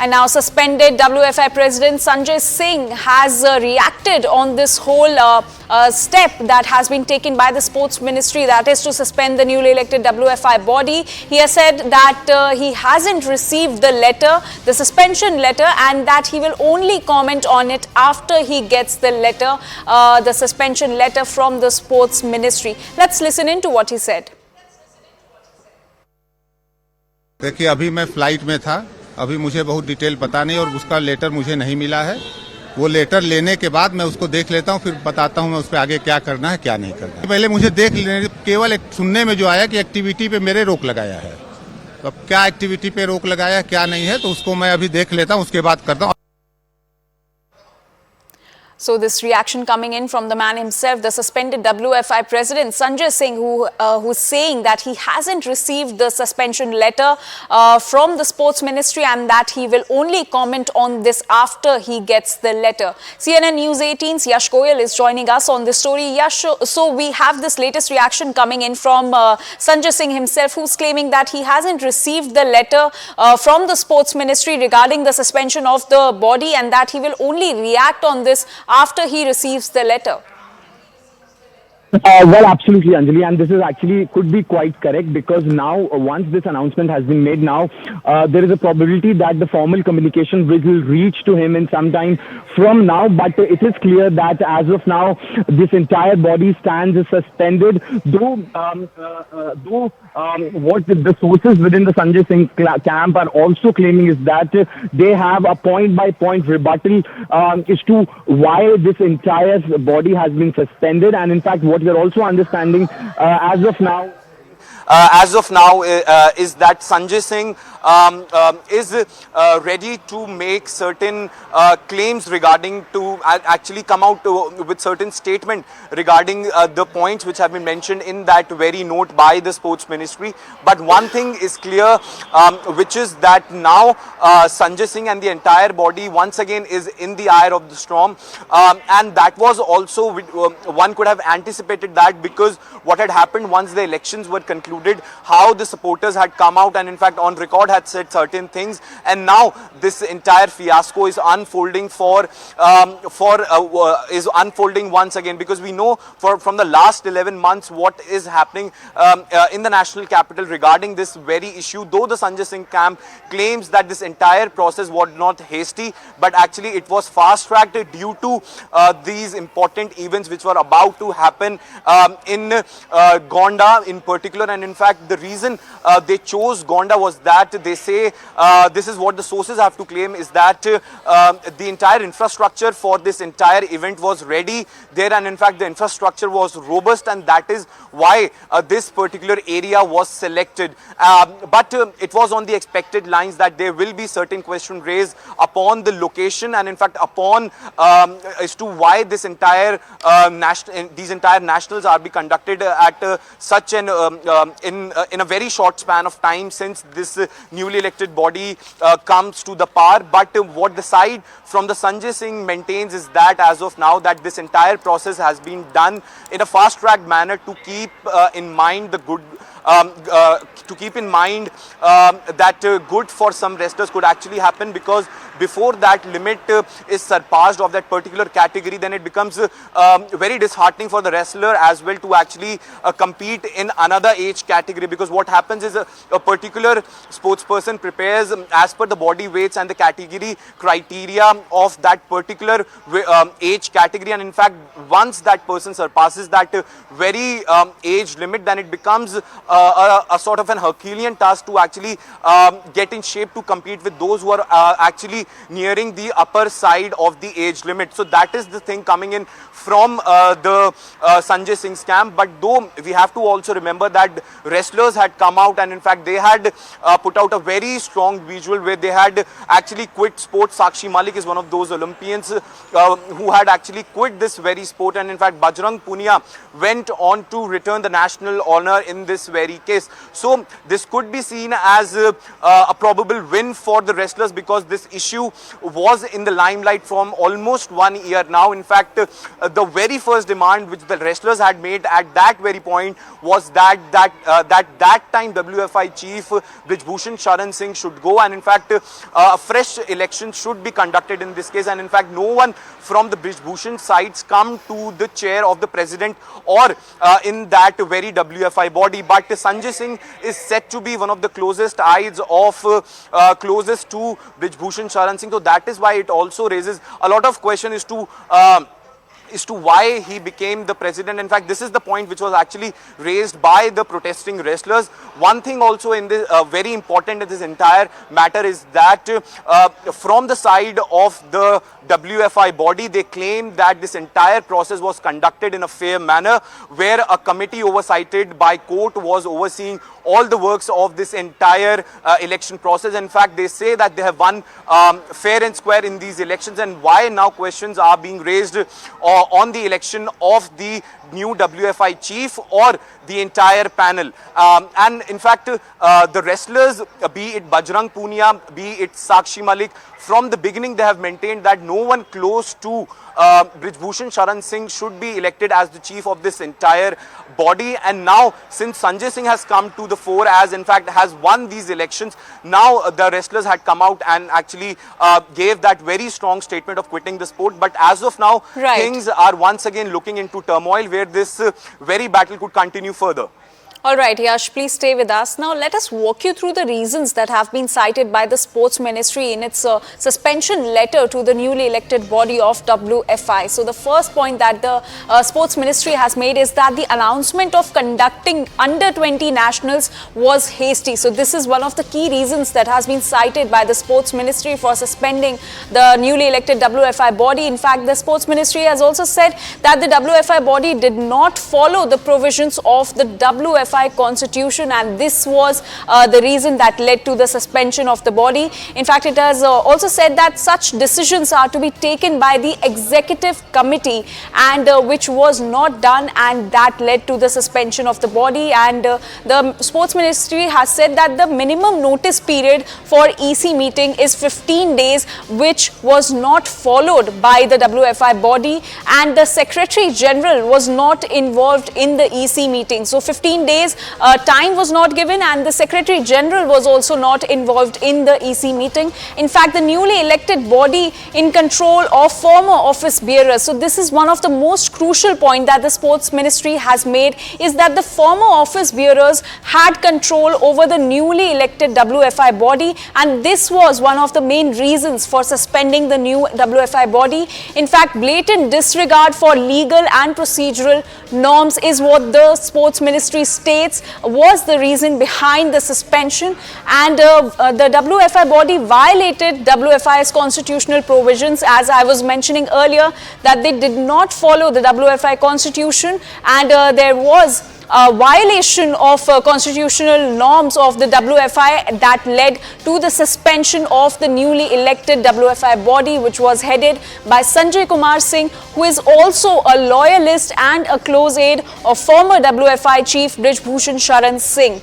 And now suspended WFI President Sanjay Singh has reacted on this whole step that has been taken by the Sports Ministry, that is to suspend the newly elected WFI body. He has said that he hasn't received the letter, the suspension letter, and that he will only comment on it after he gets the letter, the suspension letter from the Sports Ministry. Let's listen in to what he said. देखिए, अभी मैं flight में था, अभी मुझे बहुत detail पता नहीं और उसका लेटर मुझे नहीं मिला है। वो लेटर लेने के बाद मैं उसको देख लेता हूँ, फिर बताता हूँ मैं उस पर आगे क्या करना है क्या नहीं करना है। पहले मुझे देख लेने, केवल एक सुनने में जो आया कि एक्टिविटी पे मेरे रोक लगाया है, तो अब क्या एक्टिविटी पे रोक लगाया क्या नहीं है, तो उसको मैं अभी देख लेता हूँ, उसके बाद करता हूँ। So this reaction coming in from the man himself, the suspended WFI President Sanjay Singh, who's saying that he hasn't received the suspension letter from the Sports Ministry and that he will only comment on this after he gets the letter. CNN News 18's Yash Goyal is joining us on this story. Yash, so we have this latest reaction coming in from Sanjay Singh himself, who's claiming that he hasn't received the letter from the Sports Ministry regarding the suspension of the body and that he will only react on this after he receives the letter. Well, absolutely, Anjali, and this is actually could be quite correct because now once this announcement has been made now, there is a probability that the formal communication will reach to him in some time from now, but it is clear that as of now, this entire body stands suspended, though what the sources within the Sanjay Singh camp are also claiming is that they have a point-by-point rebuttal as to why this entire body has been suspended, and in fact, what we are also understanding as of now is that Sanjay Singh is ready to make certain claims regarding to actually come out with certain statement regarding the points which have been mentioned in that very note by the Sports Ministry. But one thing is clear, which is that now Sanjay Singh and the entire body once again is in the eye of the storm, and that was also one could have anticipated that, because what had happened once the elections were concluded, how the supporters had come out and in fact on record had said certain things, and now this entire fiasco is unfolding is unfolding once again, because we know from the last 11 months what is happening in the national capital regarding this very issue. Though the Sanjay Singh camp claims that this entire process was not hasty, but actually it was fast-tracked due to these important events which were about to happen in Gonda in particular. And in fact, the reason they chose Gonda was that they say, this is what the sources have to claim, is that the entire infrastructure for this entire event was ready there, and in fact the infrastructure was robust, and that is why this particular area was selected. But it was on the expected lines that there will be certain questions raised upon the location and in fact upon as to why this entire these entire nationals are being conducted at such an in a very short span of time since this newly elected body comes to the power. But what the side from the Sanjay Singh maintains is that as of now that this entire process has been done in a fast-tracked manner to keep in mind the good that good for some wrestlers could actually happen, because before that limit is surpassed of that particular category, then it becomes very disheartening for the wrestler as well to actually compete in another age category, because what happens is a particular sports person prepares as per the body weights and the category criteria of that particular age category, and in fact once that person surpasses that very age limit, then it becomes a sort of an Herculean task to actually get in shape to compete with those who are actually nearing the upper side of the age limit. So that is the thing coming in from the Sanjay Singh's camp. But though we have to also remember that wrestlers had come out and in fact they had put out a very strong visual where they had actually quit sports. Sakshi Malik is one of those Olympians who had actually quit this very sport, and in fact Bajrang Punia went on to return the national honor in this very very case. So this could be seen as a probable win for the wrestlers, because this issue was in the limelight from almost 1 year now. In fact, the very first demand which the wrestlers had made at that very point was that time WFI chief Brijbhushan Sharan Singh should go, and in fact a fresh election should be conducted in this case. And in fact, no one from the Brijbhushan sides come to the chair of the president or in that very WFI body. But Sanjay Singh is said to be one of the closest eyes of closest to Brijbhushan Sharan Singh. So that is why it also raises a lot of question as to why he became the president. In fact, this is the point which was actually raised by the protesting wrestlers. One thing also in this very important in this entire matter is that from the side of the WFI body, they claim that this entire process was conducted in a fair manner, where a committee oversighted by court was overseeing all the works of this entire election process. In fact, they say that they have won fair and square in these elections, and why now questions are being raised on the election of the new WFI chief or the entire panel. And in fact, the wrestlers, be it Bajrang Punia, be it Sakshi Malik, from the beginning they have maintained that no one close to Brijbhushan Sharan Singh should be elected as the chief of this entire body. And now, since Sanjay Singh has come to the fore, as in fact has won these elections, now the wrestlers had come out and actually gave that very strong statement of quitting the sport. But as of now, things are once again looking into turmoil, where this very battle could continue further. All right, Yash, please stay with us. Now, let us walk you through the reasons that have been cited by the Sports Ministry in its suspension letter to the newly elected body of WFI. So, the first point that the Sports Ministry has made is that the announcement of conducting under-20 nationals was hasty. So, this is one of the key reasons that has been cited by the Sports Ministry for suspending the newly elected WFI body. In fact, the Sports Ministry has also said that the WFI body did not follow the provisions of the WFI constitution, and this was the reason that led to the suspension of the body. In fact, it has also said that such decisions are to be taken by the executive committee, and which was not done, and that led to the suspension of the body. And the Sports Ministry has said that the minimum notice period for EC meeting is 15 days, which was not followed by the WFI body, and the Secretary General was not involved in the EC meeting. So 15 days time was not given, and the Secretary General was also not involved in the EC meeting. In fact, the newly elected body in control of former office bearers. So this is one of the most crucial point that the Sports Ministry has made, is that the former office bearers had control over the newly elected WFI body, and this was one of the main reasons for suspending the new WFI body. In fact, blatant disregard for legal and procedural norms is what the Sports Ministry states was the reason behind the suspension, and the WFI body violated WFI's constitutional provisions, as I was mentioning earlier, that they did not follow the WFI constitution, and there was a violation of constitutional norms of the WFI that led to the suspension of the newly elected WFI body, which was headed by Sanjay Singh, who is also a loyalist and a close aide of former WFI chief Brijbhushan Sharan Singh.